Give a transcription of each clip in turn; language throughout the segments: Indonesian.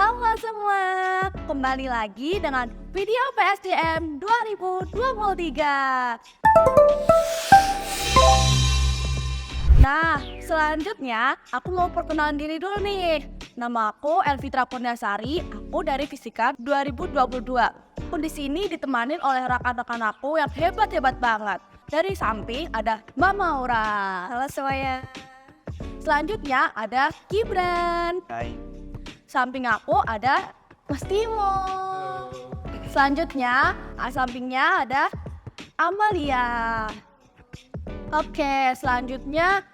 Halo semua, kembali lagi dengan video PSDM 2023. Nah, selanjutnya aku mau perkenalan diri dulu nih. Nama aku Elvitra Purniasari, aku dari Fisika 2022. Aku di sini ditemani oleh rekan-rekan aku yang hebat-hebat banget. Dari samping ada Mbak Maura. Halo semuanya. Selanjutnya ada Gibran. Hai. Samping aku ada Mas Timo. Selanjutnya, sampingnya ada Amalia. Oke, selanjutnya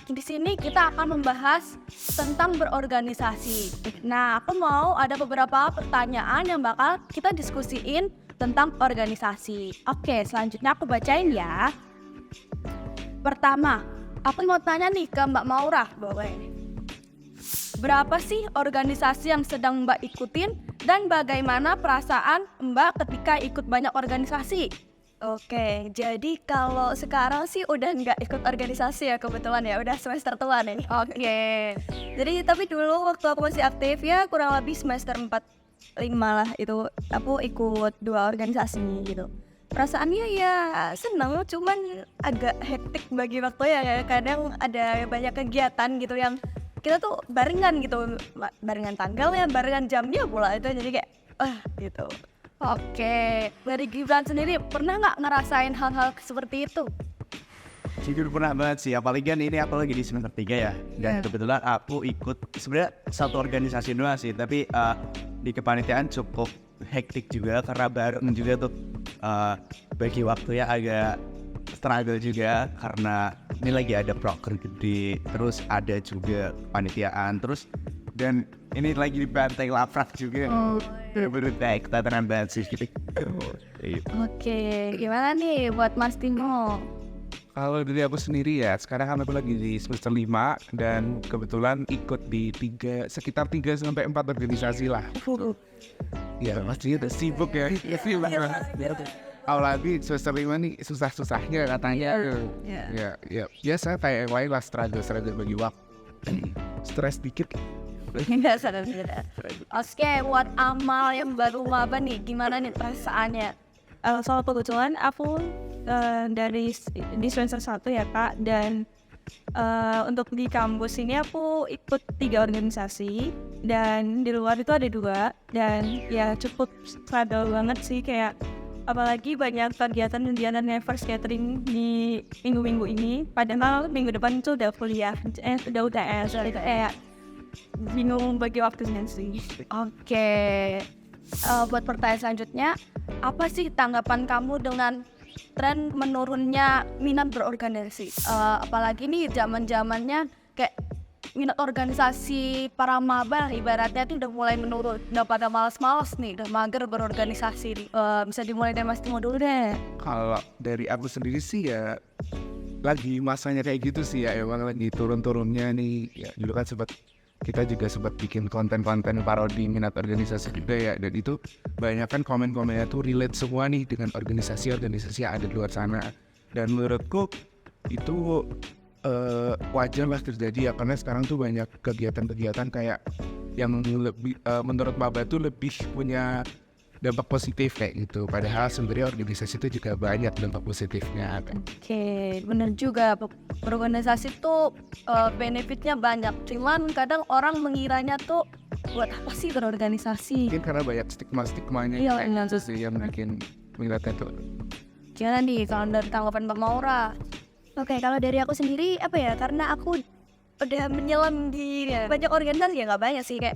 di sini kita akan membahas tentang berorganisasi. Nah, aku mau ada beberapa pertanyaan yang bakal kita diskusiin tentang organisasi. Oke, selanjutnya aku bacain ya. Pertama, aku mau tanya nih ke Mbak Maura, boleh? Berapa sih organisasi yang sedang Mbak ikutin dan bagaimana perasaan Mbak ketika ikut banyak organisasi? Oke, jadi kalau sekarang sih udah nggak ikut organisasi ya kebetulan ya, udah semester tua nih. Oke, jadi tapi dulu waktu aku masih aktif ya kurang lebih semester 4-5 lah itu aku ikut 2 organisasi gitu. Perasaannya ya seneng, cuman agak hektik bagi waktu ya, kadang ada banyak kegiatan gitu yang kita tuh barengan gitu, barengan tanggalnya, barengan jamnya pula itu jadi kayak gitu. Oke, dari Gibran sendiri pernah nggak ngerasain hal-hal seperti itu? Jujur pernah banget sih, apalagi kan ini aku lagi di semester 3 ya. Dan kebetulan aku ikut sebenarnya satu organisasi doang sih, tapi di kepanitiaan cukup hektik juga karena bareng juga tuh bagi waktunya agak struggle juga karena ini lagi ada proker gede, terus ada juga panitiaan, terus dan ini lagi di Banteng Laprak juga. Bener-bener kayak tatanan banget sih gitu. Oke, gimana nih buat Mas Timo? Kalau dari aku sendiri ya, sekarang kan aku lagi di semester 5 dan kebetulan ikut di sekitar 3-4 organisasi lah. Ya pastinya udah sibuk ya. Apalagi semester 5 nih susah-susahnya katanya. Ya biasa kayak yang lain lah, struggle bagi waktu. Stres dikit. Oke, buat Amal yang baru maba nih, gimana nih perasaannya? Soal kebetulan aku di semester 1 ya Kak, dan untuk di kampus ini aku ikut 3 organisasi dan di luar itu ada 2 dan ya cukup struggle banget sih, kayak apalagi banyak kegiatan Nevers Catering di minggu-minggu ini, padahal minggu depan itu udah kuliah, udah UTS, itu kayak bingung bagi waktunya sih. Oke, buat pertanyaan selanjutnya, apa sih tanggapan kamu dengan tren menurunnya minat berorganisasi? Apalagi nih zaman-zamannya kayak minat organisasi para maba ibaratnya itu udah mulai menurun, udah pada malas-malas nih, udah mager berorganisasi nih. Bisa dimulai dari Mas Timo dulu deh. Kalau dari aku sendiri sih ya lagi masanya kayak gitu sih ya, emang lagi turun-turunnya nih ya. Dulu kan kita juga sempat bikin konten-konten parodi minat organisasi juga ya, dan itu banyak kan komen-komennya tuh relate semua nih dengan organisasi-organisasi yang ada di luar sana, dan menurutku itu wajar lah terjadi ya, karena sekarang tuh banyak kegiatan-kegiatan kayak yang lebih menurut maba tuh lebih punya dampak positif kayak gitu, padahal sebenarnya organisasi itu juga banyak dampak positifnya kan. Oke, bener juga, berorganisasi tuh benefitnya banyak, cuman kadang orang mengiranya tuh buat apa sih berorganisasi? Mungkin karena banyak stigma-stigmanya Iya, sih yang bikin melihatnya tuh. Gimana nih kalau dari tanggapan Mbak Maura? Oke, kalau dari aku sendiri apa ya, karena aku udah menyelam di banyak organisasi, ya nggak banyak sih, kayak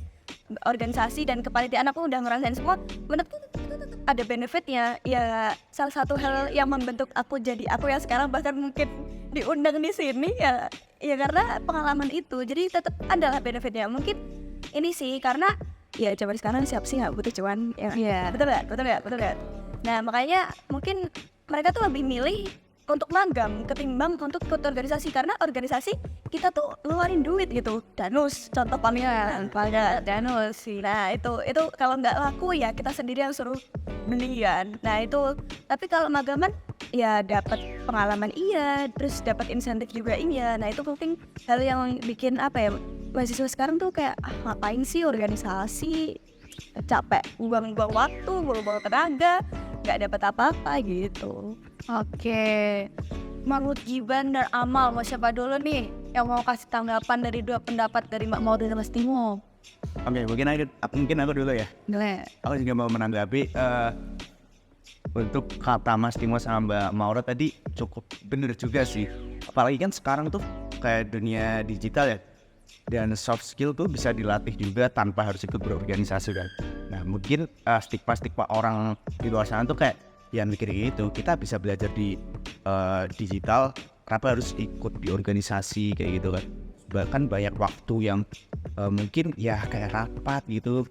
organisasi dan kepanitiaan aku udah ngerasain semua, menurutku ada benefitnya. Ya salah satu hal yang membentuk aku jadi aku yang sekarang, bahkan mungkin diundang di sini ya karena pengalaman itu, jadi tetap adalah benefitnya. Mungkin ini sih karena ya zaman sekarang siapa sih nggak butuh cuan ya, betul nggak? Nah makanya mungkin mereka tuh lebih milih untuk magang ketimbang untuk ikut organisasi, karena organisasi kita tuh ngeluarin duit gitu. Danus contoh pameran pada Danus sih. Nah itu kalau nggak laku ya kita sendiri yang suruh belian. Nah itu tapi kalau magang kan ya dapat pengalaman iya, terus dapat insentif juga iya. Nah itu mungkin hal yang bikin apa ya, mahasiswa sekarang tuh kayak ngapain sih organisasi, capek buang-buang waktu, buang-buang tenaga, nggak dapat apa-apa gitu. Oke, menurut Giban dan Amal, mau siapa dulu nih yang mau kasih tanggapan dari dua pendapat dari Mbak Maura dan Mas Timo? Oke, mungkin aku dulu ya. Boleh. Aku juga mau menanggapi untuk kata Mas Timo sama Mbak Maura tadi cukup bener juga sih. Apalagi kan sekarang tuh kayak dunia digital ya, dan soft skill tuh bisa dilatih juga tanpa harus ikut berorganisasi kan. Nah mungkin stigma orang di luar sana tuh kayak yang mikir gitu, kita bisa belajar di digital, kenapa harus ikut di organisasi kayak gitu kan. Bahkan banyak waktu yang mungkin ya kayak rapat gitu,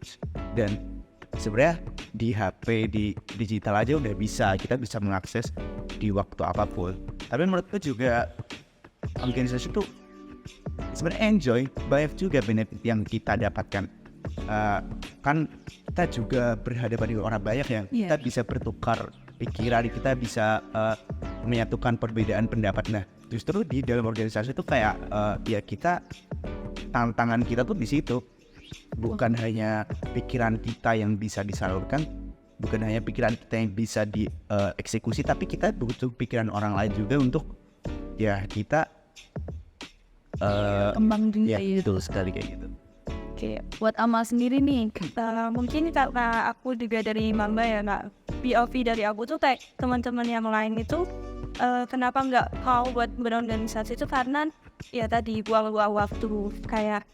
dan sebenarnya di HP, di digital aja udah bisa, kita bisa mengakses di waktu apapun. Tapi menurutku juga organisasi tuh sebenarnya enjoy, banyak juga benefit yang kita dapatkan. Kan kita juga berhadapan dengan orang banyak yang kita bisa bertukar pikiran, kita bisa menyatukan perbedaan pendapat. Nah justru di dalam organisasi itu kayak ya kita, tantangan kita tuh di situ, bukan hanya pikiran kita yang bisa disalurkan, bukan hanya pikiran kita yang bisa dieksekusi, tapi kita butuh pikiran orang lain juga untuk ya kita Kembang dunia ya betul sekali kayak gitu. Oke, buat Amal sendiri nih, Mungkin karena aku juga dari Mamba ya Kak, POV dari aku tuh kayak teman-teman yang lain itu kenapa nggak mau buat berorganisasi itu karena ya tadi buang-buang waktu, kayak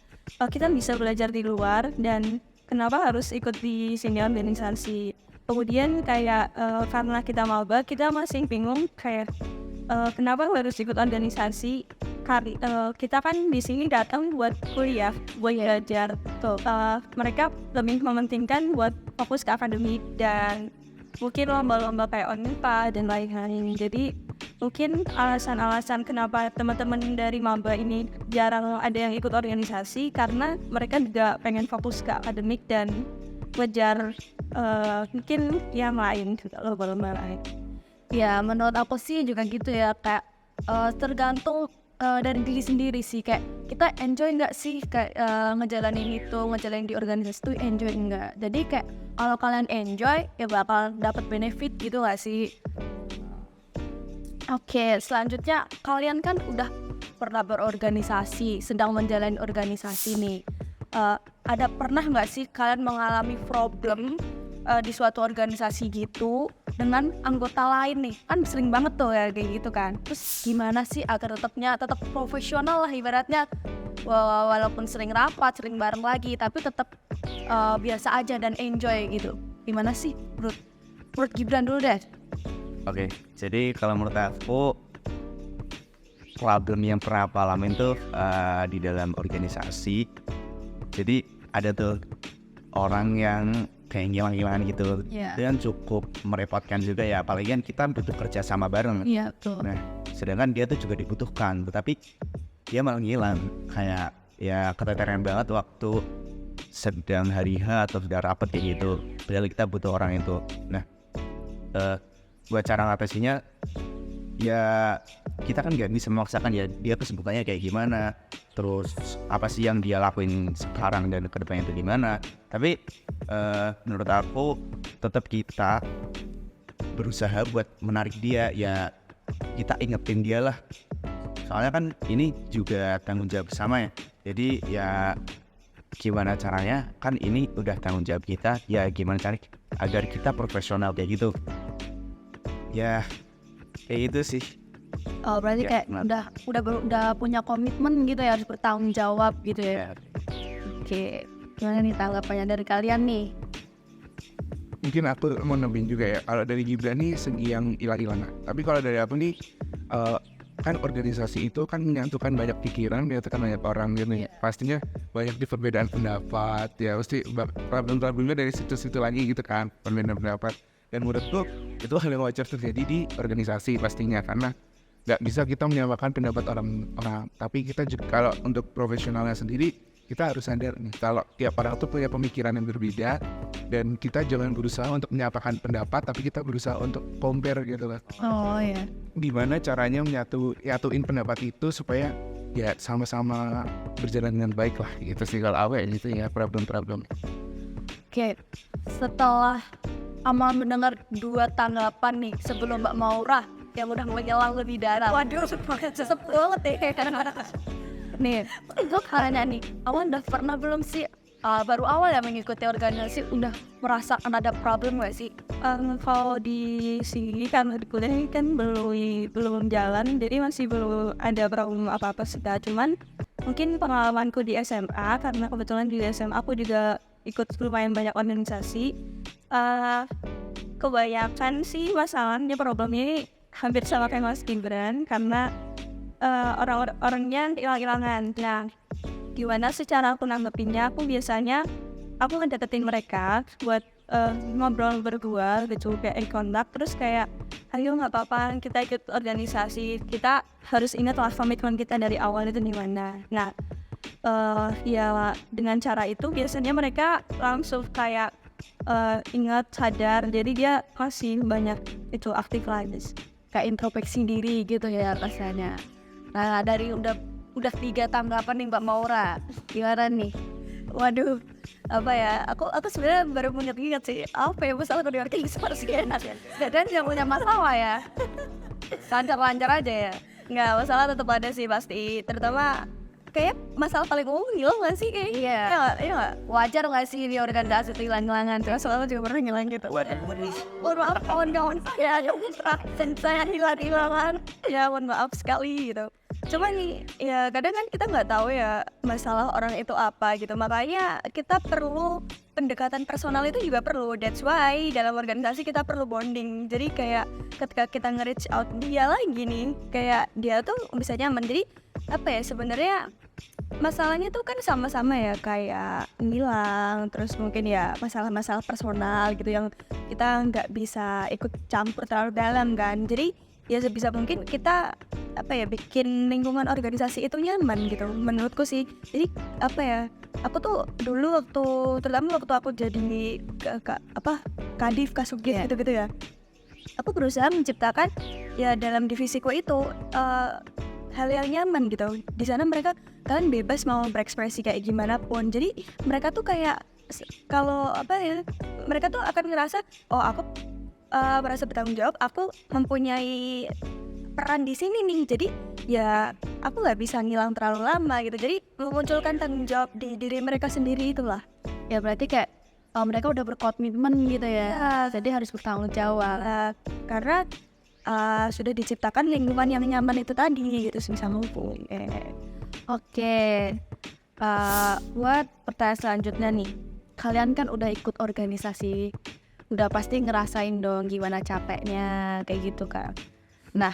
kita bisa belajar di luar dan kenapa harus ikut di sini organisasi. Kemudian kayak karena kita maba, kita masih bingung kayak kenapa harus ikut organisasi. Kita kan di sini datang buat kuliah, buat belajar. Mereka lebih mementingkan buat fokus ke akademik dan mungkin lomba-lomba kayak ONIPA dan lain-lain. Jadi mungkin alasan-alasan kenapa teman-teman dari maba ini jarang ada yang ikut organisasi karena mereka juga pengen fokus ke akademik dan ngejar mungkin yang lain juga, lomba-lomba lain. ya menurut aku sih juga gitu ya, kayak tergantung dari diri sendiri sih, kayak kita enjoy nggak sih kayak ngejalanin di organisasi itu enjoy nggak. Jadi kayak kalau kalian enjoy ya bakal dapat benefit gitu nggak sih. Oke, selanjutnya kalian kan udah pernah berorganisasi, sedang menjalani organisasi nih. Ada pernah nggak sih kalian mengalami problem di suatu organisasi gitu dengan anggota lain nih? Kan sering banget tuh ya kayak gitu kan. Terus gimana sih agar tetap profesional lah ibaratnya, walaupun sering rapat, sering bareng lagi, tapi tetap biasa aja dan enjoy gitu. Gimana sih menurut Gibran dulu deh. Oke, jadi kalau menurut aku problem yang pernah aku alamin tuh di dalam organisasi. Jadi ada tuh orang yang kayak ngilang-ngilangan gitu. Itu kan cukup merepotkan juga ya, apalagi kan kita butuh kerja sama bareng. Iya, betul. Nah, sedangkan dia tuh juga dibutuhkan, tetapi dia malah ngilang. Kayak ya keteteran banget waktu sedang hari H atau sedang rapat kayak gitu. Padahal kita butuh orang itu. Nah, buat cara ngatasinya, ya kita kan gak bisa memaksakan ya dia kesibukannya kayak gimana, terus apa sih yang dia lakuin sekarang dan kedepannya itu gimana. Tapi menurut aku tetap kita berusaha buat menarik dia, ya kita ingetin dia lah, soalnya kan ini juga tanggung jawab bersama ya. Jadi ya gimana caranya, kan ini udah tanggung jawab kita, ya gimana caranya agar kita profesional kayak gitu. Ya kayak gitu sih. Oh, berarti Ya, kayak udah punya komitmen gitu ya, harus bertanggung jawab gitu ya. Oke, gimana nih tanggapannya dari kalian nih? Mungkin aku mau nambahin juga ya, kalau dari Gibran nih segi yang hilang-hilangan. Tapi kalau dari aku nih, kan organisasi itu kan menyatukan banyak pikiran, menyatukan banyak orang gitu nih. Pastinya banyak di perbedaan pendapat, ya pasti problem-problemnya dari situ-situ lagi gitu kan, perbedaan pendapat. Dan menurutku itu hal yang wajar terjadi di organisasi pastinya, karena nggak bisa kita menyamakan pendapat orang-orang. Tapi kita juga kalau untuk profesionalnya sendiri, kita harus sadar nih kalau tiap orang tuh punya pemikiran yang berbeda, dan kita jangan berusaha untuk menyamakan pendapat, tapi kita berusaha untuk compare gitu kan. Oh ya. Gimana caranya nyatuin pendapat itu supaya ya sama-sama berjalan dengan baik lah gitu sih kalau awal gitu ya, problem-problem. Oke, setelah Amal mendengar 2 tanggapan nih sebelum Mbak Maura yang udah menyelang lebih dalam. Waduh, banget ya. Nih, untuk halnya nih, Amal udah pernah belum sih baru awal ya mengikuti organisasi udah merasakan ada problem gak sih? Kalau di sini kan di kuliah ini kan belum jalan, jadi masih belum ada problem apa-apa sih. Cuman mungkin pengalamanku di SMA, karena kebetulan di SMA aku juga ikut lumayan banyak organisasi. Kebanyakan sih masalahnya problemnya ini hampir sama kayak Mas Gibran, karena orang-orangnya hilang-hilangan. Nah, gimana secara aku nanggepinnya, aku biasanya ngedeketin mereka buat ngobrol berdua gitu, kayak contact, terus kayak ayo nggak apa-apa kita ikut organisasi, kita harus ingat lah komitmen kita dari awal itu gimana. Nah ya dengan cara itu biasanya mereka langsung kayak ingat, sadar, jadi dia masih banyak itu aktif lagi, Kayak introspeksi diri gitu ya rasanya. Nah, dari udah 3 tanggapan nih Mbak Maura, gimana nih? Waduh, apa ya? Aku sebenarnya baru ingat sih. Apa ya masalah kalau di organisasi enak ya? Dan yang punya masalah ya, lancar-lancar aja ya. Nggak, masalah tetap ada sih pasti. Terutama kayak masalah paling umum hilang nggak sih? Kayak Iya. Iya nggak? Wajar nggak sih di organisasi itu hilang-hilangan? Terus Soalnya juga pernah ngilang gitu. Mohon maaf kawan-kawan saya yang dan saya hilang-hilangan. Ya mohon maaf sekali gitu. Cuma nih, ya kadang kan kita nggak tahu ya masalah orang itu apa gitu. Makanya kita perlu pendekatan personal itu juga perlu. That's why dalam organisasi kita perlu bonding. Jadi kayak ketika kita nge-reach out dia lagi nih, kayak dia tuh bisa nyaman. Jadi apa ya, sebenarnya masalahnya tuh kan sama-sama ya, kayak ngilang, terus mungkin ya masalah-masalah personal gitu yang kita nggak bisa ikut campur terlalu dalam kan. Jadi ya sebisa mungkin kita apa ya, bikin lingkungan organisasi itu nyaman gitu menurutku sih. Jadi apa ya, aku tuh dulu terutama waktu aku jadi kadif kasubgis gitu-gitu ya, aku berusaha menciptakan ya dalam divisiku itu hal yang nyaman gitu. Di sana kalian bebas mau berekspresi kayak gimana pun. Jadi mereka tuh kayak kalau mereka tuh akan ngerasa oh aku merasa bertanggung jawab, aku mempunyai peran di sini nih. Jadi ya aku nggak bisa ngilang terlalu lama gitu. Jadi memunculkan tanggung jawab di diri mereka sendiri itulah. ya berarti kayak mereka udah berkomitmen gitu ya. Jadi harus bertanggung jawab. Karena sudah diciptakan lingkungan yang nyaman itu tadi gitu sebisa mungkin. Oke. Buat pertanyaan selanjutnya nih. Kalian kan udah ikut organisasi, udah pasti ngerasain dong gimana capeknya kayak gitu kan. Nah,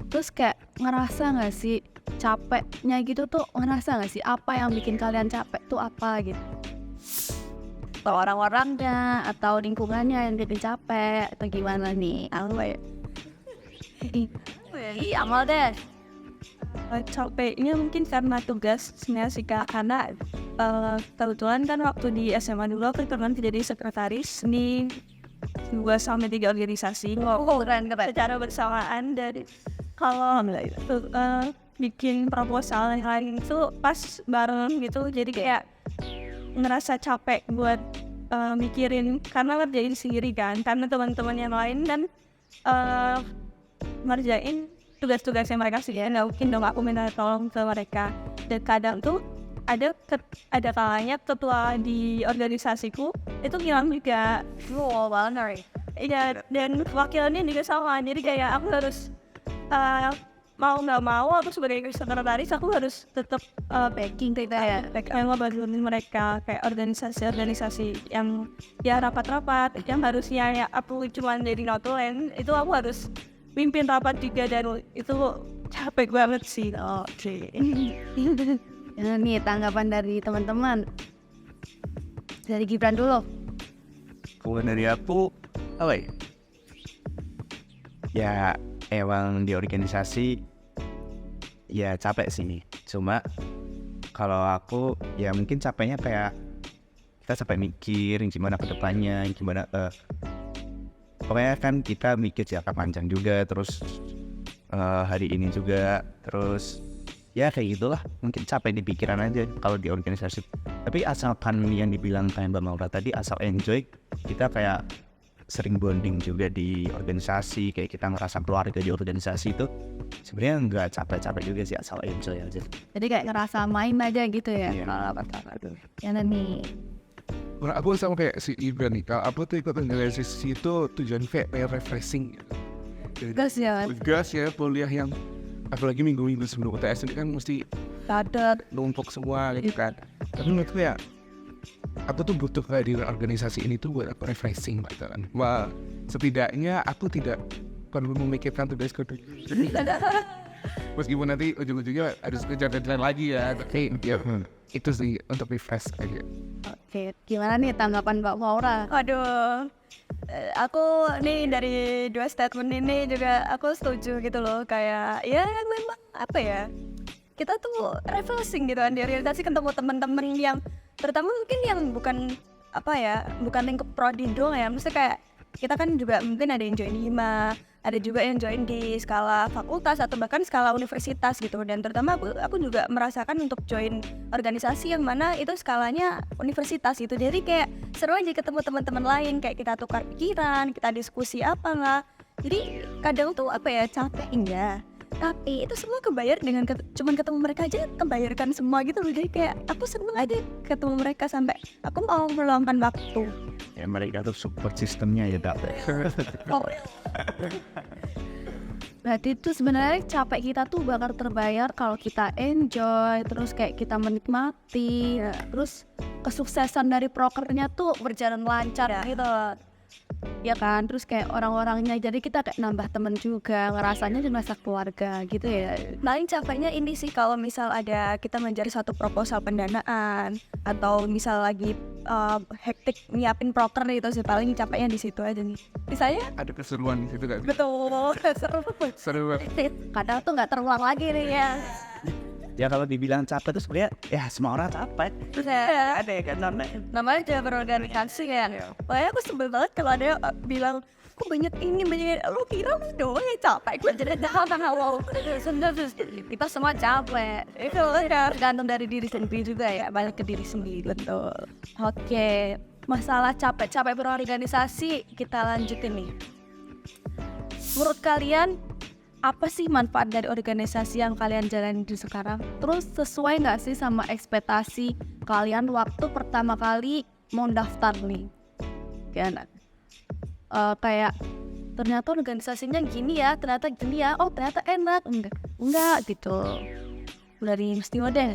terus kayak ngerasa gak sih capeknya gitu tuh, ngerasa gak sih apa yang bikin kalian capek tuh apa gitu? Atau orang-orangnya, atau lingkungannya yang bikin capek, atau gimana nih? Apa ya? Amal deh. Capeknya mungkin karena tugas sebenarnya sih Kak, karena kebetulan kan waktu di SMA dulu aku pernah jadi sekretaris di 2-3 organisasi Keren. secara bersamaan. Dan kalau bikin proposal yang lain itu pas bareng gitu, jadi kayak ngerasa capek buat mikirin karena ngerjain sendiri kan, karena teman-teman yang lain dan ngerjain tugas-tugasnya mereka sih ya, nggak mungkin dong aku minta tolong ke mereka. Dan kadang tuh ada kalanya ketua di organisasiku itu ngilang juga. Wow, banget. Iya, dan wakilnya juga sama, jadi kayak aku harus mau nggak mau aku sebagai sekretaris aku harus tetap Backing kita ya. ngebantuin mereka kayak organisasi yang ya rapat-rapat yang harusnya ya aku cuma jadi notulen, itu aku harus pimpin rapat juga, dan itu capek banget sih. Oke. Ya, nih tanggapan dari teman-teman. Dari Gibran dulu. Kalau dari aku apa ya? Ya emang di organisasi ya capek sih. Cuma kalau aku ya mungkin capeknya kayak kita capek mikir gimana ke depannya, gimana pokoknya kan kita mikir jangka panjang juga, terus hari ini juga, terus ya kayak gitulah, mungkin capek di pikiran aja kalau di organisasi. Tapi asalkan yang dibilang kayak Mbak Maura tadi, asal enjoy, kita kayak sering bonding juga di organisasi, kayak kita ngerasa keluarga di organisasi itu sebenarnya nggak capek-capek juga sih, asal enjoy aja. Jadi kayak ngerasa main aja gitu ya. Iya. Kalau pertama tuh. Ya nih. Kalau aku sama kayak si Ibra nih, kalau aku tuh ikut organisasi itu tujuan kayak refreshing gitu. Gas ya. Gas ya, kuliah yang apalagi minggu-minggu sebelum UTS ini kan mesti Padat. numpuk semua gitu kan. Tapi menurutku ya, aku tuh butuh kayak di organisasi ini tuh buat aku refreshing gitu kan. Wah, setidaknya aku tidak perlu memikirkan tugasku dulu. Meskipun nanti ujung-ujungnya harus kejar deadline lagi ya, tapi ya itu sih untuk refresh aja. Oke, gimana nih tanggapan Mbak Maura? Waduh, aku nih dari dua statement ini juga aku setuju gitu loh. Kayak ya memang apa ya, kita tuh refreshing gitu kan di organisasi, ketemu teman-teman yang terutama mungkin yang bukan apa ya, bukan lingkup prodi doang ya. Maksudnya kayak kita kan juga mungkin ada yang join HIMA, ada juga yang join di skala fakultas atau bahkan skala universitas gitu. Dan terutama aku juga merasakan untuk join organisasi yang mana itu skalanya universitas gitu. Jadi kayak seru aja ketemu teman-teman lain, kayak kita tukar pikiran, kita diskusi apa lah. Jadi kadang tuh apa ya, capek enggak, tapi itu semua kebayar dengan cuman ketemu mereka aja kebayarkan semua gitu loh. Jadi kayak aku seneng aja ketemu mereka sampai aku mau meluangkan waktu. Ya mereka tuh support sistemnya ya dapet. Berarti itu sebenarnya capek kita tuh bakal terbayar kalau kita enjoy, terus kayak kita menikmati, terus kesuksesan dari prokernya tuh berjalan lancar gitu. Ya kan, terus kayak orang-orangnya, jadi kita kayak nambah temen juga, ngerasanya merasa keluarga gitu ya. Paling capeknya ini sih kalau misal ada kita mencari suatu proposal pendanaan atau misal lagi hektik nyiapin proker gitu sih, paling capeknya di situ aja nih. Misalnya Ada keseruan di situ kan? betul seru. Seru banget. Kadang tuh nggak terulang lagi nih ya. Ya kalau dibilang capek tuh sebenarnya ya semua orang capek. Terus ya Ada ya kan namanya juga berorganisasi kan. Pokoknya aku sebel banget kalau ada yang bilang kok banyak ini banyak lu kira lu doang yang capek, gue jadi wow. Kita semua capek. Itu ya. Tergantung dari diri sendiri juga ya, balik ke diri sendiri. Betul. Oke, masalah capek-capek berorganisasi kita lanjutin nih. Menurut kalian apa sih manfaat dari organisasi yang kalian jalani di sekarang? Terus sesuai nggak sih sama ekspektasi kalian waktu pertama kali mau daftar nih? Kayak ternyata organisasinya gini ya, ternyata gini ya, oh ternyata enak, enggak gitu. Dari mesti model.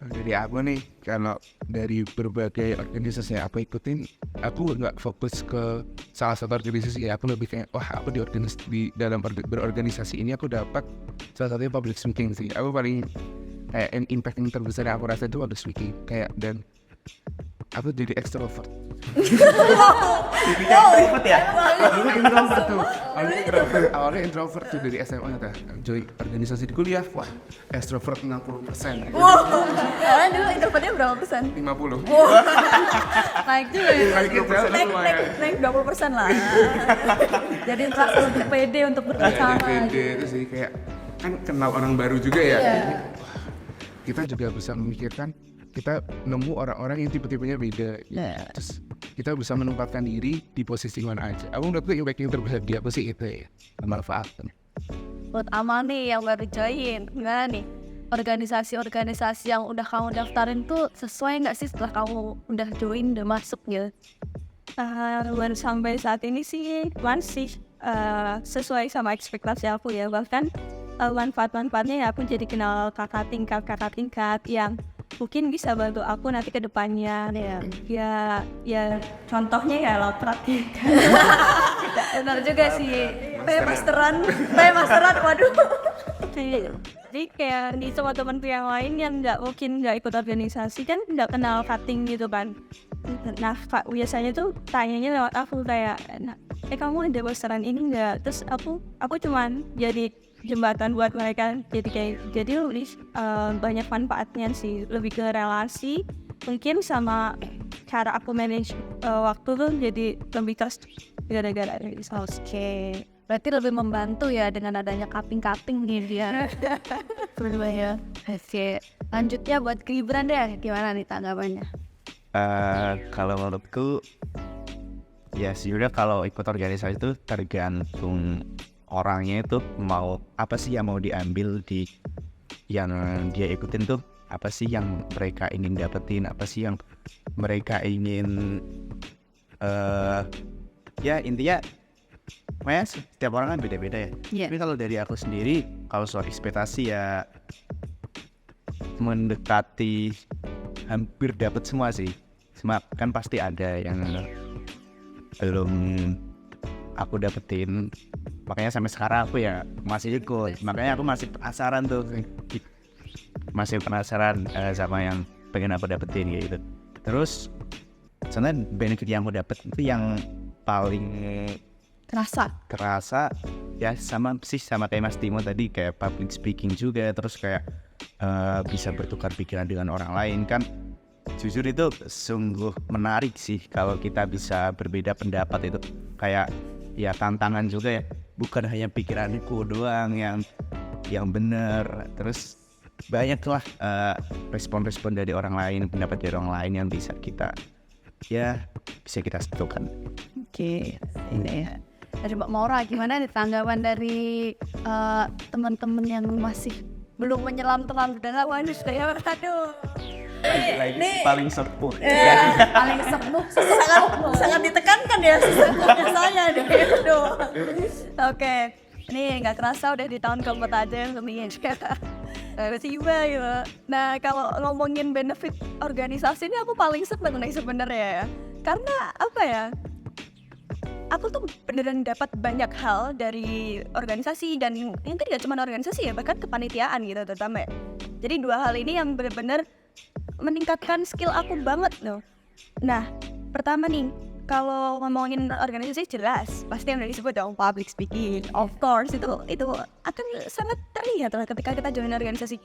Dari aku nih, kalau dari berbagai organisasi yang aku ikutin, aku nggak fokus ke salah satu organisasi. Aku lebih kayak, wah aku di dalam berorganisasi ini aku dapat salah satunya public speaking sih. Aku paling kayak impact yang terbesar yang aku rasa itu public speaking. Kayak dan aku jadi extrovert. Ribet ya? Introvert tuh. Awalnya introvert tuh dari SMA dah. Join organisasi di kuliah, wah extrovert 60%. Kalian dulu introvertnya berapa persen? 50. Naik juga ya. Naik 20% lah. Jadi merasa lebih pede untuk bersama. Pede itu sih kayak kan kenal orang baru juga ya. Wah, kita juga bisa memikirkan, kita nemu orang-orang yang tipe-tipenya beda. Terus kita bisa menempatkan diri di posisi mana aja. Aku menurutku impact yang terbesar di aku sih itu ya, manfaatnya. Buat Amal nih yang baru join, gimana nih? Organisasi-organisasi yang udah kamu daftarin tuh sesuai nggak sih setelah kamu udah join, udah masuk gitu? Baru sampai saat ini sih masih sesuai sama ekspektasi aku ya. Bahkan manfaat-manfaatnya ya, aku jadi kenal kakak tingkat yang mungkin bisa bantu aku nanti ke depannya ya contohnya ya laprak. Benar juga sih. Masteran, waduh. Jadi kayak di semua temanku yang lain yang nggak ikut organisasi kan nggak kenal cutting gitu kan. Nah biasanya tuh tanyanya lewat aku kayak, kamu ada bosanan ini nggak, terus aku cuman jadi jembatan buat mereka, jadi lebih banyak manfaatnya sih, lebih ke relasi mungkin sama cara aku manage waktu tuh jadi lebih trust gara-gara ini. Oke, berarti lebih membantu ya dengan adanya kaping-kaping gitu ya. Berdua ya. Oke, lanjutnya buat Gibran deh, gimana nih tanggapannya? Kalau menurutku ya sebenarnya kalau ikut organisasi itu tergantung orangnya itu mau apa sih yang mau diambil di yang dia ikutin tuh, apa sih yang mereka ingin dapetin, apa sih yang mereka ingin ya intinya setiap orang kan beda-beda ya. Iya. Tapi kalau dari aku sendiri, kalau soal ekspektasi ya mendekati hampir dapat semua sih. Cuma kan pasti ada yang belum aku dapetin, makanya sampai sekarang aku ya masih ikut. Makanya aku masih penasaran tuh, sama yang pengen aku dapetin gitu. Terus sebenarnya benefit yang aku dapet itu yang paling terasa ya sama kayak Mas Timo tadi, kayak public speaking juga, terus kayak bisa bertukar pikiran dengan orang lain kan. Jujur itu sungguh menarik sih kalau kita bisa berbeda pendapat, itu kayak ya tantangan juga ya, bukan hanya pikiranku doang yang bener, terus banyaklah respon-respon dari orang lain, pendapat dari orang lain yang bisa kita satukan. Oke, ini ya. Dari Mbak Maura, gimana nih tanggapan dari teman-teman yang masih belum menyelam terlalu dalam? Waduh, saya aduh. Lagi paling sepuh. Paling sepuh, sangat ditekankan ya sepuhnya saya deh. Aduh. Oke, ini nggak kerasa udah di tahun keempat aja yang kemingin tiba gitu. Nah, kalau ngomongin benefit organisasi ini aku paling seneng nih sebenarnya ya. Karena apa ya? Aku tuh beneran dapat banyak hal dari organisasi, dan yang tidak cuma organisasi ya, bahkan kepanitiaan gitu terutama. Jadi dua hal ini yang bener-bener meningkatkan skill aku banget loh. Nah, pertama nih, kalau ngomongin organisasi jelas pasti yang udah disebut dong, public speaking. Of course itu akan sangat terlihat lah ketika kita join organisasi.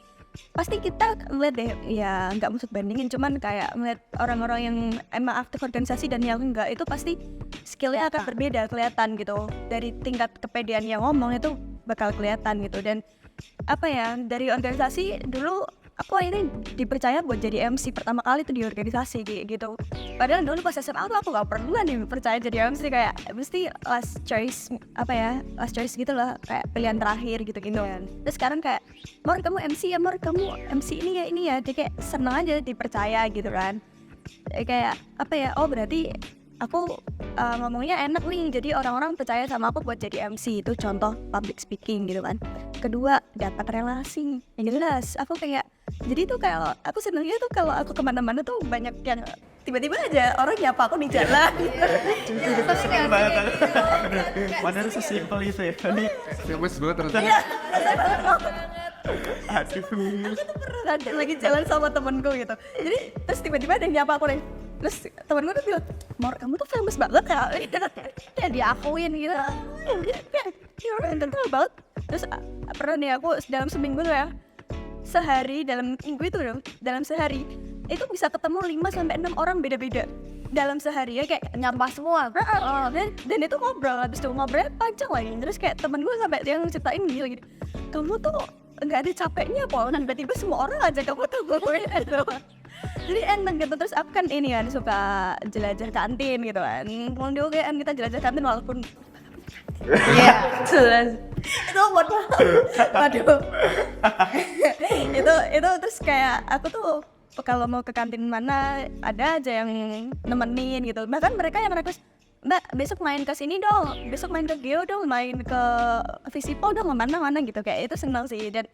Pasti kita ngeliat deh, ya nggak maksud bandingin, cuman kayak ngeliat orang-orang yang emang aktif organisasi dan yang enggak, itu pasti skillnya akan berbeda, kelihatan gitu. Dari tingkat kepedean yang ngomong itu bakal kelihatan gitu. Dan apa ya, dari organisasi dulu aku akhirnya dipercaya buat jadi MC pertama kali tuh di organisasi gitu. Padahal dulu pas SMA tuh aku gak pernah nih percaya jadi MC, kayak mesti last choice gitu lah, kayak pilihan terakhir gitu kan. Terus sekarang kayak, Mor kamu MC ya, Mor kamu MC ini ya, dia kayak seneng aja dipercaya gitu kan. Kayak apa ya, oh berarti aku ngomongnya enak nih, jadi orang-orang percaya sama aku buat jadi MC. Itu contoh public speaking gitu kan. Kedua, dapat relasi yang jelas. Aku kayak, jadi tuh kayak aku senengnya tuh kalau aku kemana-mana tuh banyak yang tiba-tiba aja orang nyapa aku di jalan. Seneng banget. Padahal sesimpel itu ya. Ini Famous banget ternyata. aduh. Aku tuh pernah lagi jalan sama temenku gitu. Jadi terus tiba-tiba ada yang nyapa aku nih. Terus temen gue tuh bilang, Mor kamu tuh famous banget ya. Ya diakuin gitu. Ya orang terkenal banget. Terus pernah nih aku dalam seminggu tuh ya, dalam sehari itu bisa ketemu 5-6 orang beda-beda dalam sehari ya, kayak Nyampah semua. dan itu ngobrol, habis itu ngobrolnya panjang lagi. Terus kayak temen gue sampai yang ceritain gila gitu, kamu tuh nggak ada capeknya kok, dan tiba-tiba semua orang aja kamu tuh gue gitu. Jadi enak gitu. Terus aku kan ini kan suka jelajah kantin gitu kan, kalau di UGM kita jelajah kantin walaupun jelas itu buat waduh. itu terus kayak aku tuh kalau mau ke kantin mana ada aja yang nemenin gitu. Bahkan mereka yang request, Mbak besok main ke sini dong, besok main ke Geo dong, main ke Visipol dong, mana gitu. Kayak itu senang sih. Dan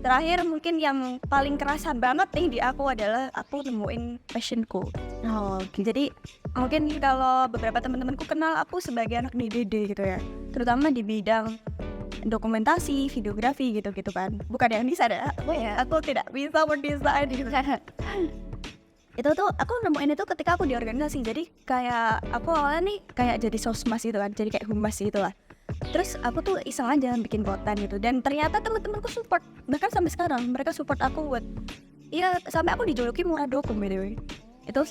terakhir mungkin yang paling kerasa banget nih di aku adalah aku nemuin passionku. Jadi mungkin kalau beberapa teman-temanku kenal aku sebagai anak DDD gitu ya, terutama di bidang dokumentasi, videografi gitu kan. Bukan yang desain ya, aku tidak bisa berdesain gitu. Itu tuh aku nemuin itu ketika aku di organisasi. Jadi kayak aku awalnya nih kayak jadi sosmas gitu kan, jadi kayak humas gitu lah. Terus aku tuh iseng aja bikin konten gitu, dan ternyata teman-temanku support, bahkan sampai sekarang mereka support aku buat, iya, sampai aku dijuluki murah dokum by the way. Itu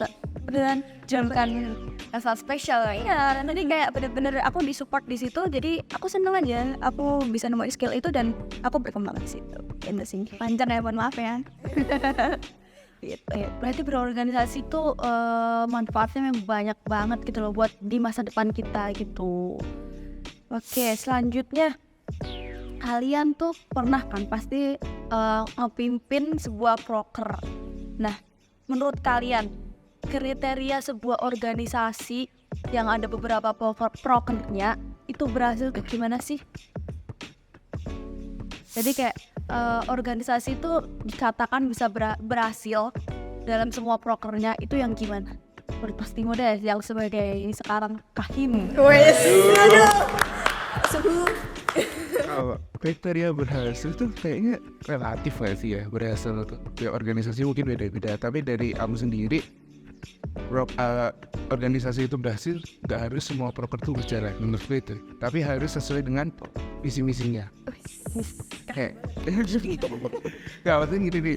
beneran julukan Asal spesial. iya, jadi kayak bener-bener aku disupport di situ. Jadi aku seneng aja aku bisa nemuin skill itu dan aku berkembang di situ. Itu sih panjang ya, mohon maaf ya. Gitu. Berarti berorganisasi tuh manfaatnya memang banyak banget gitu loh buat di masa depan kita gitu. Oke, selanjutnya kalian tuh pernah kan pasti ngepimpin sebuah proker. Nah, menurut kalian kriteria sebuah organisasi yang ada beberapa prokernya itu berhasil kayak gimana sih? Jadi kayak organisasi itu dikatakan bisa berhasil dalam semua prokernya itu yang gimana? Menurut Mas Timo deh yang sebagai sekarang Kahim. Kalau kriteria berhasil tuh kayaknya relatif gak sih ya, berhasil tuh. Ya, organisasi mungkin beda-beda, tapi dari aku sendiri organisasi itu berhasil gak harus semua proker tuh berjalan menurutku itu, tapi harus sesuai dengan visi misinya. Kayak nggak, maksudnya gini nih,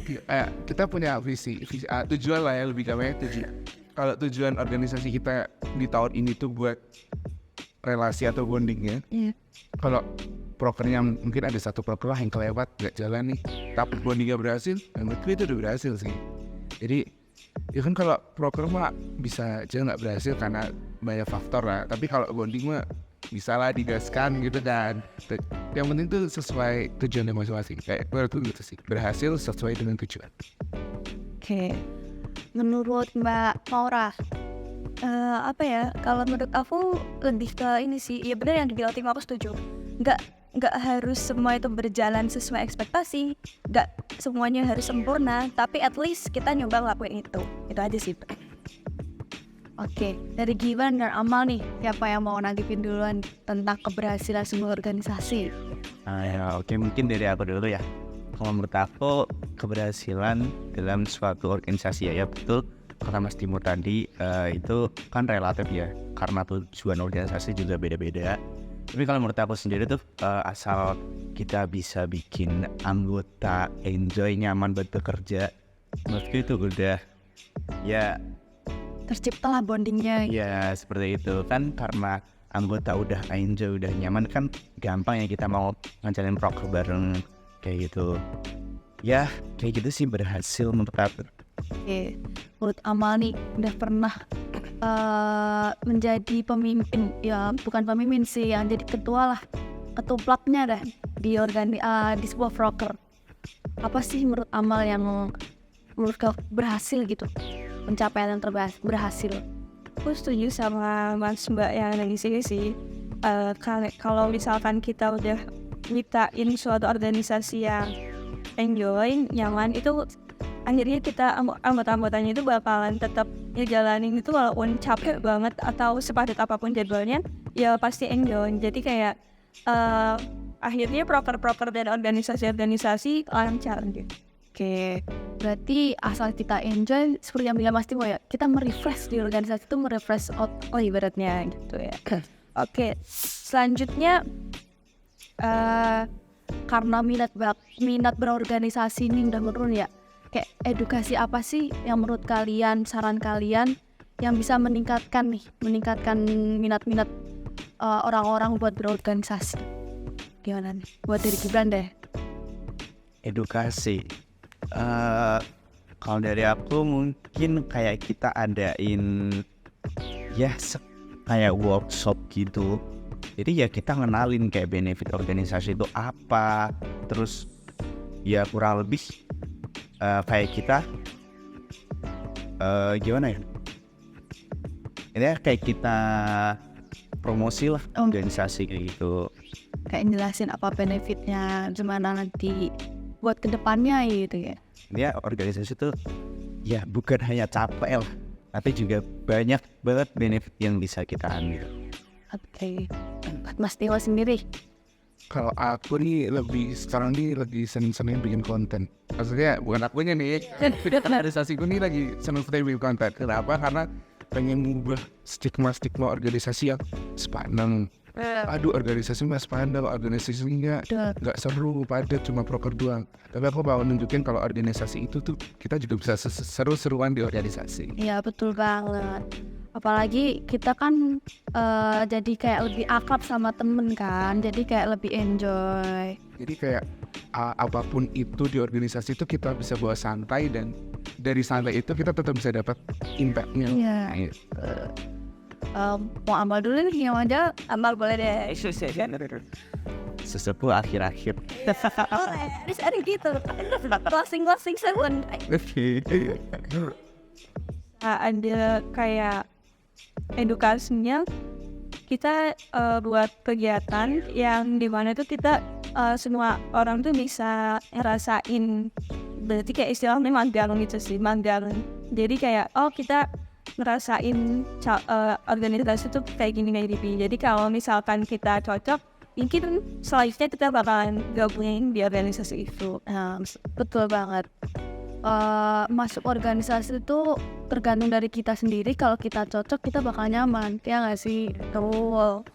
kita punya visi tujuan lah ya, lebih gampangnya tujuan. Kalau tujuan organisasi kita di tahun ini tuh buat relasi atau bondingnya, kalau prokernya mungkin ada satu proker lah yang kelewat gak jalan nih, tapi bondingnya berhasil, menurutku itu udah berhasil sih. Jadi ya kan kalau proker mah bisa aja nggak berhasil karena banyak faktor lah, tapi kalau bonding mah bisa lah digaskan gitu. Dan yang penting tuh sesuai tujuannya masing-masing. Kayak menurutku gitu sih, berhasil sesuai dengan tujuan. Oke. Menurut Mbak Maura, Apa ya, kalau menurut aku lebih ke ini sih, ya benar yang dibilang tim, aku setuju. Nggak harus semua itu berjalan sesuai ekspektasi, nggak semuanya harus sempurna, tapi at least kita nyoba ngelakuin itu aja sih. oke, dari Givan dan Amal nih, siapa yang mau nanggepin duluan tentang keberhasilan sebuah organisasi? Ya, oke, mungkin dari aku dulu ya. Kalau menurut aku keberhasilan dalam suatu organisasi ya betul kata Mas Timo tadi, itu kan relatif ya, karena tujuan organisasi juga beda-beda. Tapi kalau menurut aku sendiri tuh asal kita bisa bikin anggota enjoy, nyaman buat bekerja, menurutku itu udah ya Terciptalah bondingnya. ya seperti itu kan, karena anggota udah enjoy, udah nyaman kan, gampang ya kita mau ngajalin proker bareng kayak gitu. Ya kayak gitu sih berhasil menurut aku. Oke, menurut Amal nih udah pernah menjadi pemimpin, ya bukan pemimpin sih, yang jadi ketua lah, ketuplaknya dah di di sebuah proker. Apa sih menurut Amal yang menurut kau berhasil gitu, pencapaian yang berhasil? Aku setuju sama Mas Mbak yang ada di sini sih. Kalau misalkan kita udah nyiptain suatu organisasi yang enjoy, nyaman, itu akhirnya kita anggota-anggotanya itu bakalan tetap ngejalanin itu walaupun capek banget atau sepadat apapun jadwalnya, ya pasti enjoy. Jadi kayak akhirnya proker-proker dan organisasi-organisasi lancar gitu. Oke, berarti asal kita enjoy, seperti yang bilang Mas Timo ya, kita merefresh di organisasi itu, merefresh out ibaratnya gitu ya. Oke, selanjutnya karena minat berorganisasi ini udah menurun ya, kayak edukasi apa sih yang menurut kalian, saran kalian yang bisa meningkatkan minat-minat orang-orang buat berorganisasi? Gimana nih? Buat dari Gibran deh. Edukasi, kalau dari aku mungkin kayak kita adain ya kayak workshop gitu. Jadi ya kita ngenalin kayak benefit organisasi itu apa, terus ya kurang lebih kayak kita gimana ya? Ini kayak kita promosi lah organisasi kayak gitu. Kayak jelasin apa benefitnya, gimana nanti buat kedepannya gitu ya. Ya organisasi itu ya bukan hanya capek lah, tapi juga banyak banget benefit yang bisa kita ambil. Oke, Mas Timo sendiri Kalau aku nih sekarang nih lagi seneng-seneng bikin konten. Maksudnya bukan akunya nih, organisasiku nih lagi seneng-seneng bikin konten. Kenapa? Karena pengen mengubah stigma organisasi yang sepandang. Aduh, organisasi mas pandang, organisasi nggak seru, padat cuma proker doang. Tapi aku mau nunjukin kalau organisasi itu tuh kita juga bisa seru-seruan di organisasi. Iya betul banget. Apalagi kita kan jadi kayak lebih akrab sama temen kan, jadi kayak lebih enjoy. Jadi kayak apapun itu di organisasi itu kita bisa bawa santai, dan dari santai itu kita tetap bisa dapat impact-nya. Iya. Gitu. Mau amal dulu nih yang aja. Amal boleh deh. Sesepuh akhir-akhir. Boleh. Terus ada gitu. Closing segmen. Ada kayak edukasinya, kita buat kegiatan yang dimana itu kita semua orang tuh bisa ngerasain, berarti kayak istilahnya magang gitu sih, magang. Jadi kayak kita ngerasain organisasi tuh kayak gini. Jadi kalau misalkan kita cocok, mungkin selanjutnya kita bakalan gabungin di organisasi itu. Betul banget. Masuk organisasi itu tergantung dari kita sendiri. Kalau kita cocok, kita bakal nyaman, ya nggak sih? Tuh.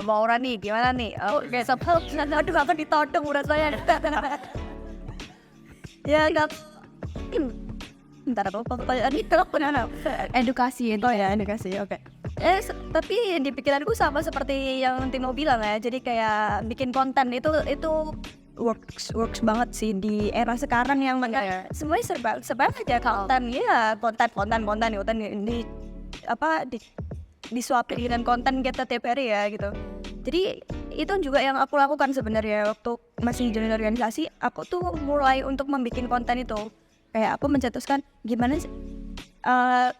Maura nih, gimana nih? Oke, aduh aku ditodong udah saya. Ya nggak. Bentar apa pertanyaan itu? Edukasi itu. Oh ya, edukasi, oke. Tapi di pikiranku sama seperti yang Timo bilang ya. Jadi kayak bikin konten itu works banget sih di era sekarang yang semuanya serba aja konten ya, konten disuapin dengan konten kita tiap hari ya gitu. Jadi itu juga yang aku lakukan sebenarnya waktu masih join organisasi. Aku tuh mulai untuk membuat konten itu, kayak aku mencetuskan gimana sih,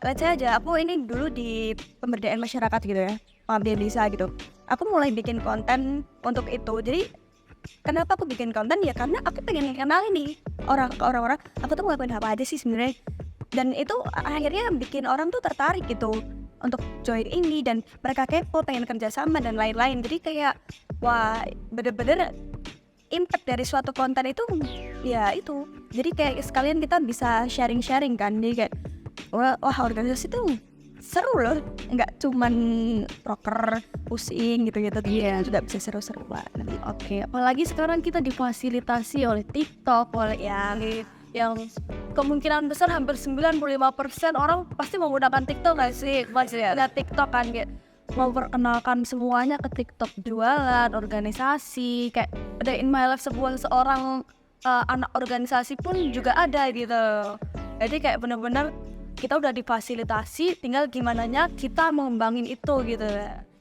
let's say aja aku ini dulu di pemberdayaan masyarakat gitu ya, pengabdian desa gitu. Aku mulai bikin konten untuk itu. Jadi kenapa aku bikin konten ya, karena aku pengen kenalin nih orang-orang aku tuh ngelakuin apa aja sih sebenarnya, dan itu akhirnya bikin orang tuh tertarik gitu untuk join ini, dan mereka kepo pengen kerjasama dan lain-lain. Jadi kayak wah, bener-bener impact dari suatu konten itu ya itu. Jadi kayak sekalian kita bisa sharing kan, jadi kayak wah organisasi tuh seru loh, nggak cuman proker pusing gitu-gitu. Iya. Juga bisa seru-seru banget. Oke, apalagi sekarang kita difasilitasi oleh TikTok, oleh yang kemungkinan besar hampir 95% orang pasti menggunakan TikTok nggak sih? Maksudnya TikTok kan kayak memperkenalkan semuanya ke TikTok, jualan, organisasi, kayak ada in my life seorang anak organisasi pun juga ada gitu. Jadi kayak benar-benar kita udah difasilitasi, tinggal gimana kita mengembangin itu gitu,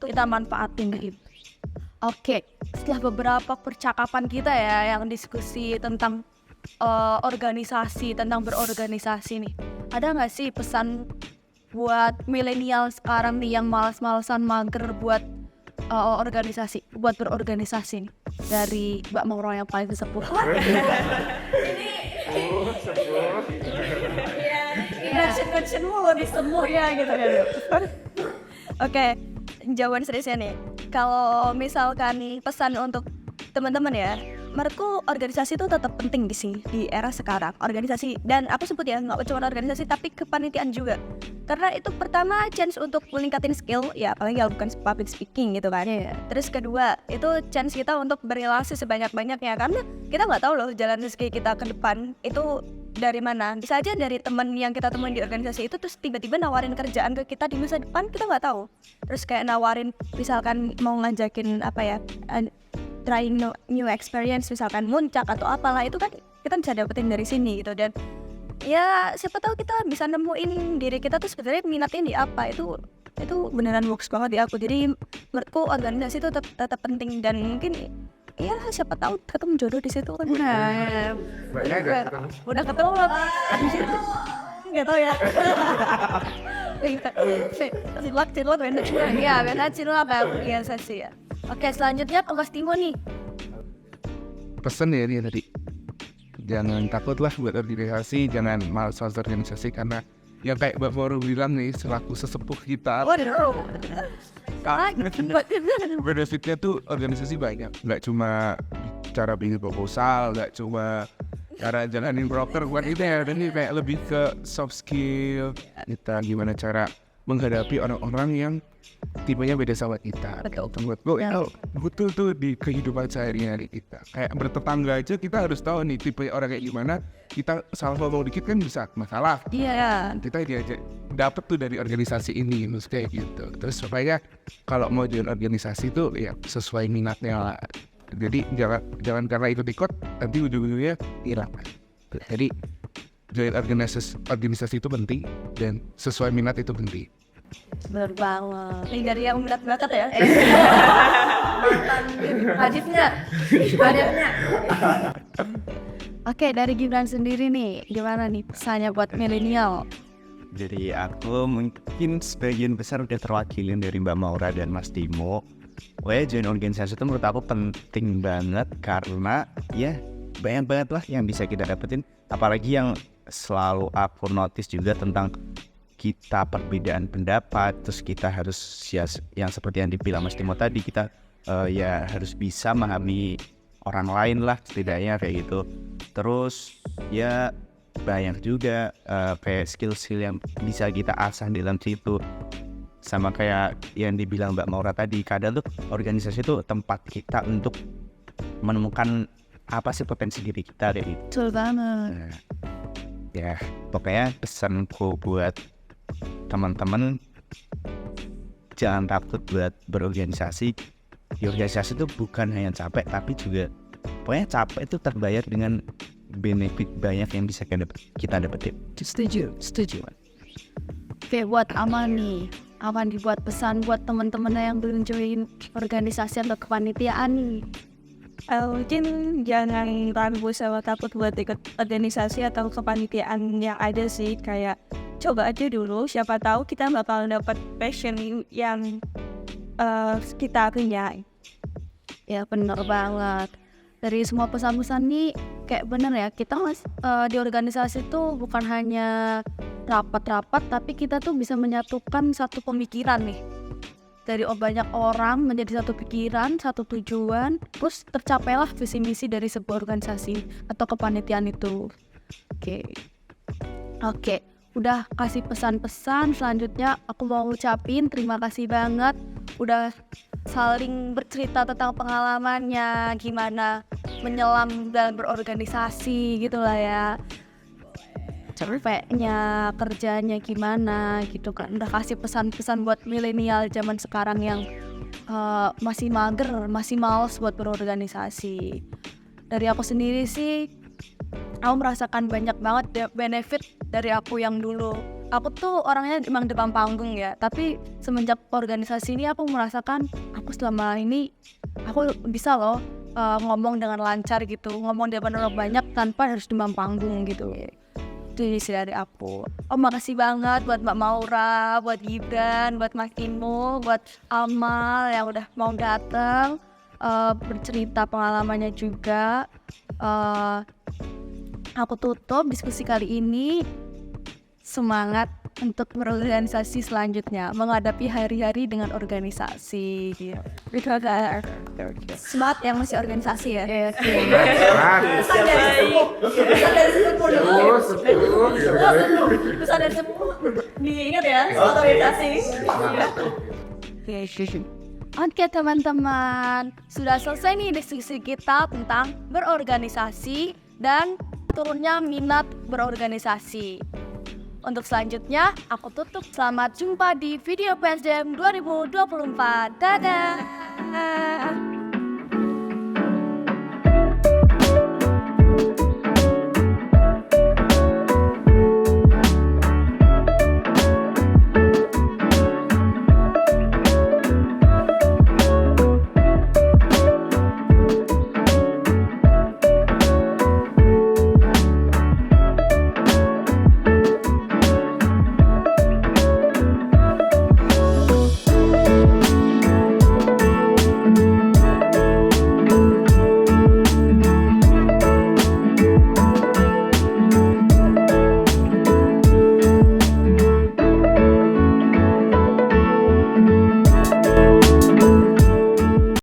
kita manfaatin gitu. Oke, setelah beberapa percakapan kita ya yang diskusi tentang organisasi, tentang berorganisasi nih, ada nggak sih pesan buat milenial sekarang nih yang malas-malasan mager buat organisasi, buat berorganisasi nih, dari Mbak Maura yang paling sesepuh? Question mulu di semua ya gitu ya. Oke, jawaban seriusnya nih. Kalau misalkan pesan untuk teman-teman ya, menurutku organisasi itu tetap penting di era sekarang. Organisasi, dan aku sebut ya, nggak cuma organisasi tapi kepanitiaan juga. Karena itu pertama chance untuk meningkatin skill ya, apalagi kalau bukan public speaking gitu kan. Terus kedua, itu chance kita untuk berrelasi sebanyak-banyaknya, karena kita nggak tahu loh jalan rezeki kita ke depan itu dari mana. Bisa aja dari teman yang kita temuin di organisasi itu terus tiba-tiba nawarin kerjaan ke kita di masa depan, kita nggak tahu. Terus kayak nawarin misalkan mau ngajakin trying new experience, misalkan muncak atau apalah, itu kan kita bisa dapetin dari sini gitu. Dan ya siapa tahu kita bisa nemuin diri kita tuh sebenarnya minatnya di apa. Itu beneran works banget di aku. Jadi menurutku organisasi itu tetap penting, dan mungkin ya siapa tahu ketemu jodoh di situ kan. Udah ketemu lah habis itu nggak tahu ya. Cilok bener ya, bener cilok biasa sih ya. Oke, selanjutnya ke Mas Timo nih. Pesan ya ini tadi, jangan takutlah buat organisasi, jangan malas organisasi, karena yang kayak Mbak Maura bilang nih, selaku sesepuh kita, Waduh. Benefitnya tuh organisasi banyak, nggak cuma cara bikin proposal, nggak cuma cara jalanin broker buat itu ya, dan ini kayak lebih ke soft skill kita, gimana cara menghadapi orang-orang yang tipenya beda sama kita. Betul. Menurut gue itu betul tuh di kehidupan sehari-hari kita. Kayak bertetangga aja kita harus tahu nih tipe orang kayak gimana. Kita salah ngomong dikit kan bisa masalah. Iya. Kita diajak dapat tuh dari organisasi ini, maksudnya gitu. Terus supaya kalau mau join organisasi tuh ya sesuai minatnya lah. Jadi jangan karena ikut-ikut nanti ujung-ujungnya hilang. Jadi join organisasi itu penting dan sesuai minat itu penting. Bener banget. Ini dari yang minat bakat ya. Hadisnya. Oke, dari Gibran sendiri nih, gimana nih pesannya buat milenial? Jadi aku mungkin sebagian besar udah terwakilin dari Mbak Maura dan Mas Timo. Pokoknya join organisasi itu menurut aku penting banget karena ya banyak banget lah yang bisa kita dapetin. Apalagi yang selalu aku notice juga tentang kita perbedaan pendapat, terus kita harus ya, yang seperti yang dibilang Mas Timo tadi, kita ya harus bisa memahami orang lain lah setidaknya kayak gitu. Terus ya banyak juga kayak skill-skill yang bisa kita asah di dalam situ. Sama kayak yang dibilang Mbak Maura tadi, kadang tuh organisasi itu tempat kita untuk menemukan apa sih potensi diri kita kayak gitu. Betul banget. Nah, ya pokoknya pesanku buat teman-teman, jangan takut buat berorganisasi. Di organisasi itu bukan hanya capek, tapi juga pokoknya capek itu terbayar dengan benefit banyak yang bisa kita dapetin. Setuju. Oke, buat Aman nih, Aman dibuat pesan buat teman-teman yang belum join organisasi atau kepanitiaan nih. Mungkin jangan ragu sama takut buat ikut organisasi atau kepanitiaan yang ada sih. Kayak coba aja dulu, siapa tahu kita bakal dapat passion yang kita punya. Ya bener banget. Dari semua pesan-pesan nih kayak bener ya, kita di organisasi tuh bukan hanya rapat-rapat, tapi kita tuh bisa menyatukan satu pemikiran nih. Dari banyak orang menjadi satu pikiran, satu tujuan, terus tercapailah visi misi dari sebuah organisasi atau kepanitiaan itu. Oke, udah kasih pesan-pesan. Selanjutnya aku mau ngucapin terima kasih banget udah saling bercerita tentang pengalamannya, gimana menyelam dalam berorganisasi gitulah ya, capeknya, kerjanya gimana gitu kan. Udah kasih pesan-pesan buat milenial zaman sekarang yang masih mager, masih males buat berorganisasi. Dari aku sendiri sih, aku merasakan banyak banget benefit dari aku yang dulu. Aku tuh orangnya emang depan panggung ya, tapi semenjak organisasi ini aku merasakan aku selama ini aku bisa loh ngomong dengan lancar gitu, ngomong di depan orang banyak tanpa harus depan panggung gitu. Itu isi dari aku. Makasih banget buat Mbak Maura, buat Gibran, buat Mas Timo, buat Amal yang udah mau datang bercerita pengalamannya juga. Aku tutup diskusi kali ini. Semangat untuk berorganisasi selanjutnya, menghadapi hari-hari dengan organisasi. Itu agak Semangat yang masih organisasi ya. Pesan dari semua diingat ya, organisasi. Oke teman-teman, sudah selesai nih diskusi kita tentang berorganisasi dan turunnya minat berorganisasi. Untuk selanjutnya, aku tutup. Selamat jumpa di video PSDM 2024. Dadah!